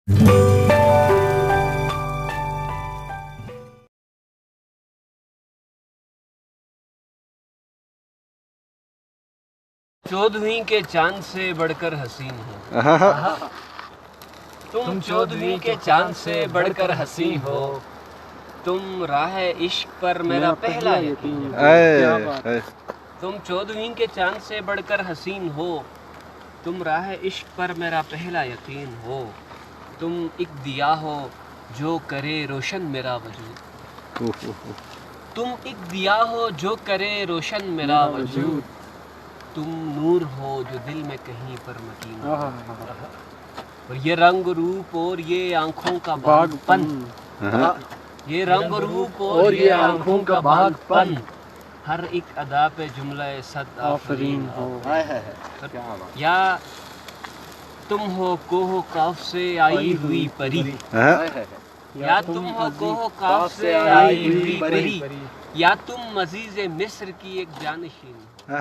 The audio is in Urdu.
چودھویں کے چاند سے بڑھ کر حسین ہو، تم چودھویں کے چاند سے بڑھ کر حسین ہو، تم راہ عشق پر میرا پہلا یقین ہو، تم چودھویں کے چاند سے بڑھ کر حسین ہو، تم راہ عشق پر میرا پہلا یقین ہو، تم ایک دیا ہو جو کرے روشن میرا وجود، تم ایک دیا ہو جو کرے روشن میرا وجود، تم نور ہو جو دل میں کہیں پر مکین ہو، اور یہ رنگ روپ اور یہ آنکھوں کا باغ پن، یہ رنگ روپ اور یہ آنکھوں کا باغ پن، ہر ایک ادا پہ جملہ صد آفرین ہو، یا تم ہو کوہ کاف سے آئی ہوئی پری، یا تم ہو کوہ کاف سے آئی ہوئی پری، یا تم عزیز مصر کی ایک جانشین ہو۔